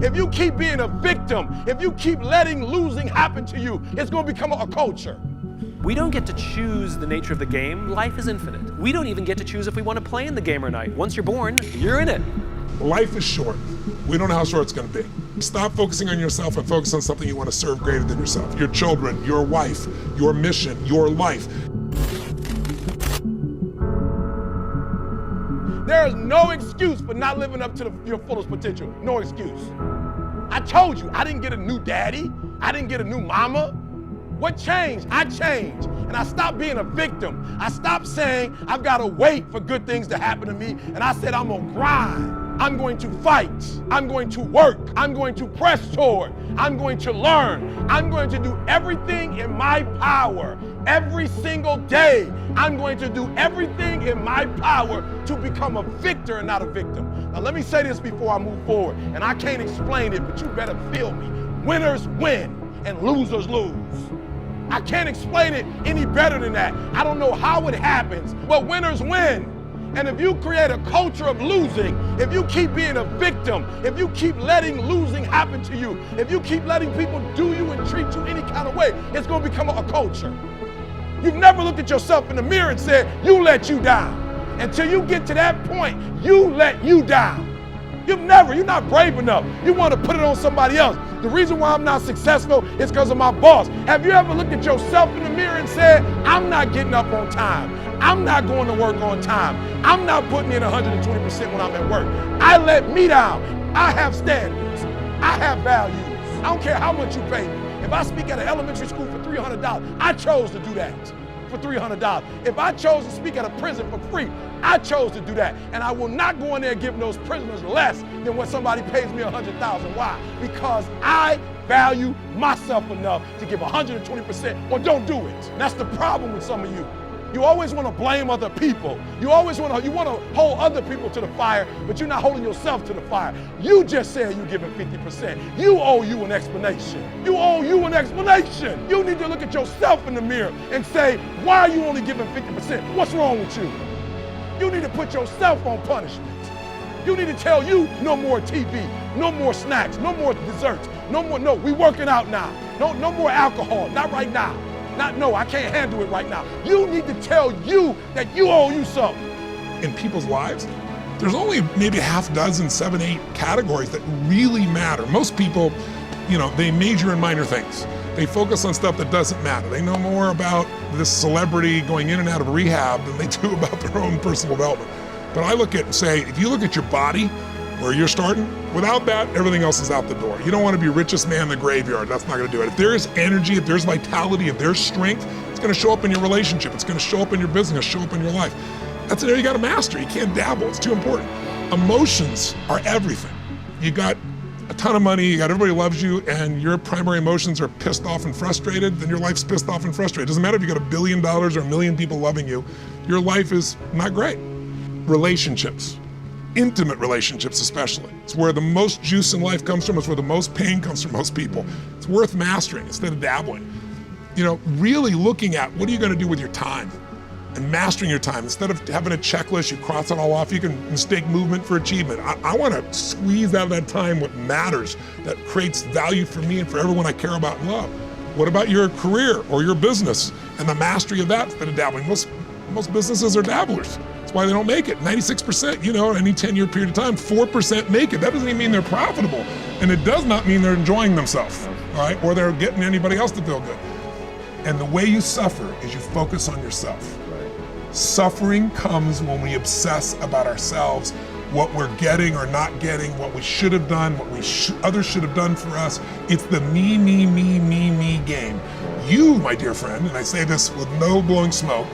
If you keep being a victim, if you keep letting losing happen to you, it's going to become a culture. We don't get to choose the nature of the game. Life is infinite. We don't even get to choose if we want to play in the game or not. Once you're born, you're in it. Life is short. We don't know how short it's going to be. Stop focusing on yourself and focus on something you want to serve greater than yourself. Your children, your wife, your mission, your life. There is no excuse for not living up to your fullest potential. No excuse. I told you, I didn't get a new daddy. I didn't get a new mama. What changed? I changed. And I stopped being a victim. I stopped saying I've got to wait for good things to happen to me. And I said I'm going to grind. I'm going to fight. I'm going to work. I'm going to press toward. I'm going to learn. I'm going to do everything in my power. Every single day, I'm going to do everything in my power to become a victor and not a victim. Now let me say this before I move forward. And I can't explain it, but you better feel me. Winners win and losers lose. I can't explain it any better than that. I don't know how it happens, but winners win. And if you create a culture of losing, if you keep being a victim, if you keep letting losing happen to you, if you keep letting people do you and treat you any kind of way, it's going to become a culture. You've never looked at yourself in the mirror and said, you let you down. Until you get to that point, you let you down. You're not brave enough. You want to put it on somebody else. The reason why I'm not successful is because of my boss. Have you ever looked at yourself in the mirror and said, I'm not getting up on time. I'm not going to work on time. I'm not putting in 120% when I'm at work. I let me down. I have standards. I have values. I don't care how much you pay me. If I speak at an elementary school for $300, I chose to do that for $300. If I chose to speak at a prison for free, I chose to do that. And I will not go in there giving those prisoners less than what somebody pays me $100,000. Why? Because I value myself enough to give 120% or don't do it. That's the problem with some of you. You always want to blame other people. You want to hold other people to the fire, but you're not holding yourself to the fire. You just said you're giving 50%. You owe you an explanation. You owe you an explanation. You need to look at yourself in the mirror and say, why are you only giving 50%? What's wrong with you? You need to put yourself on punishment. You need to tell you no more TV, no more snacks, no more desserts, no, we working out now. No more alcohol, not right now. No, I can't handle it right now. You need to tell you that you owe you something. In people's lives, there's only maybe half dozen, 7, 8 categories that really matter. Most people, they major in minor things. They focus on stuff that doesn't matter. They know more about this celebrity going in and out of rehab than they do about their own personal development. But I look at and say, if you look at your body, where you're starting, without that, everything else is out the door. You don't want to be richest man in the graveyard. That's not going to do it. If there's energy, if there's vitality, if there's strength, it's going to show up in your relationship. It's going to show up in your business, show up in your life. That's an area you got to master. You can't dabble. It's too important. Emotions are everything. You got a ton of money, you got everybody loves you, and your primary emotions are pissed off and frustrated, then your life's pissed off and frustrated. It doesn't matter if you got $1 billion or 1 million people loving you, your life is not great. Relationships. Intimate relationships especially. It's where the most juice in life comes from. It's where the most pain comes from most people. It's worth mastering instead of dabbling. Really looking at what are you going to do with your time and mastering your time. Instead of having a checklist, you cross it all off. You can mistake movement for achievement. I want to squeeze out of that time what matters, that creates value for me and for everyone I care about and love. What about your career or your business and the mastery of that instead of dabbling? Most businesses are dabblers. Why they don't make it. 96%, in any 10-year period of time, 4% make it. That doesn't even mean they're profitable. And it does not mean they're enjoying themselves, all right? Or they're getting anybody else to feel good. And the way you suffer is you focus on yourself. Right. Suffering comes when we obsess about ourselves, what we're getting or not getting, what we should have done, what others should have done for us. It's the me game. You, my dear friend, and I say this with no blowing smoke,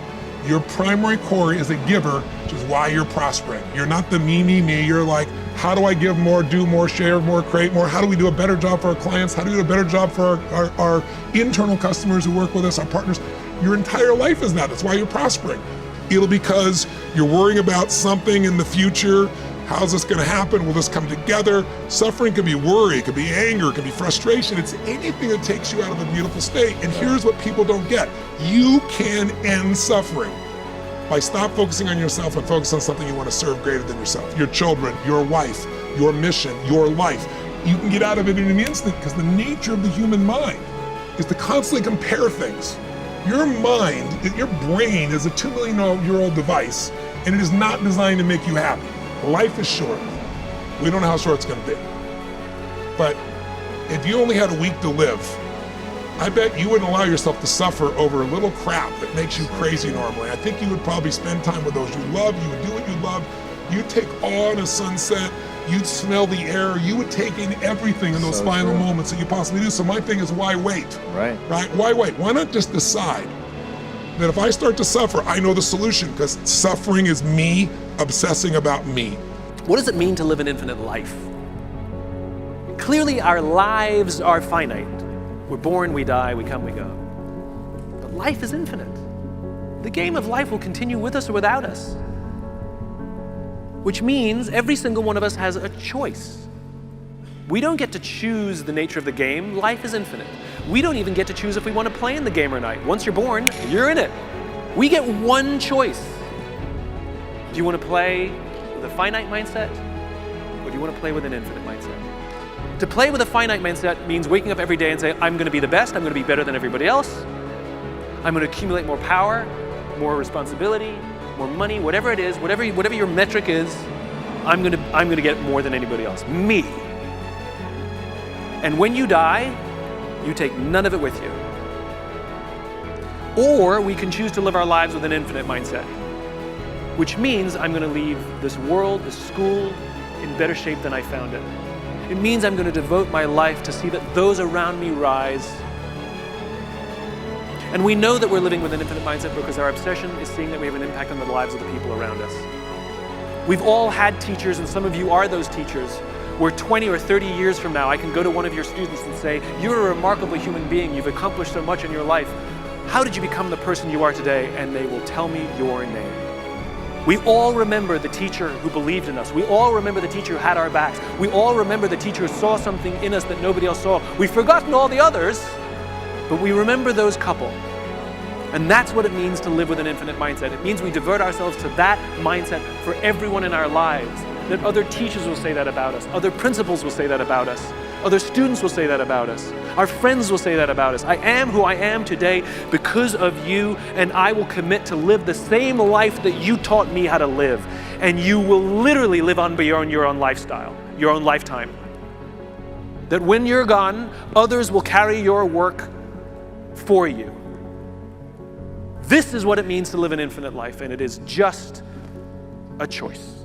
your primary core is a giver, which is why you're prospering. You're not the me. You're like, how do I give more, do more, share more, create more? How do we do a better job for our clients? How do we do a better job for our internal customers who work with us, our partners? Your entire life is that. That's why you're prospering. It'll because you're worrying about something in the future. How's this going to happen? Will this come together? Suffering could be worry, it could be anger, it could be frustration. It's anything that takes you out of a beautiful state. And here's what people don't get. You can end suffering by stop focusing on yourself and focus on something you want to serve greater than yourself. Your children, your wife, your mission, your life. you can get out of it in an instant, because the nature of the human mind is to constantly compare things. Your mind, your brain is a 2 million year old device, and it is not designed to make you happy. Life is short. We don't know how short it's gonna be. But if you only had a week to live, I bet you wouldn't allow yourself to suffer over a little crap that makes you crazy normally. I think you would probably spend time with those you love, you would do what you love, you'd take awe in a sunset, you'd smell the air, you would take in everything in those final moments that you possibly do. So my thing is, why wait? Right. Why wait? Why not just decide that if I start to suffer, I know the solution, because suffering is me obsessing about me. What does it mean to live an infinite life? Clearly, our lives are finite. We're born, we die, we come, we go. But life is infinite. The game of life will continue with us or without us. Which means every single one of us has a choice. We don't get to choose the nature of the game. Life is infinite. We don't even get to choose if we want to play in the game or not. Once you're born, you're in it. We get one choice. Do you want to play with a finite mindset, or do you want to play with an infinite mindset? To play with a finite mindset means waking up every day and say, I'm going to be the best, I'm going to be better than everybody else, I'm going to accumulate more power, more responsibility, more money, whatever it is, whatever your metric is, I'm going to get more than anybody else. Me. And when you die, you take none of it with you. Or we can choose to live our lives with an infinite mindset, which means I'm going to leave this world, this school, in better shape than I found it. It means I'm going to devote my life to see that those around me rise. And we know that we're living with an infinite mindset because our obsession is seeing that we have an impact on the lives of the people around us. We've all had teachers, and some of you are those teachers, where 20 or 30 years from now, I can go to one of your students and say, you're a remarkable human being, you've accomplished so much in your life. How did you become the person you are today? And they will tell me your name. We all remember the teacher who believed in us. We all remember the teacher who had our backs. We all remember the teacher who saw something in us that nobody else saw. We've forgotten all the others, but we remember those couple. And that's what it means to live with an infinite mindset. It means we divert ourselves to that mindset for everyone in our lives. That other teachers will say that about us. Other principals will say that about us. Other students will say that about us. Our friends will say that about us. I am who I am today because of you, and I will commit to live the same life that you taught me how to live. And you will literally live on beyond your own lifestyle, your own lifetime. That when you're gone, others will carry your work for you. This is what it means to live an infinite life, and it is just a choice.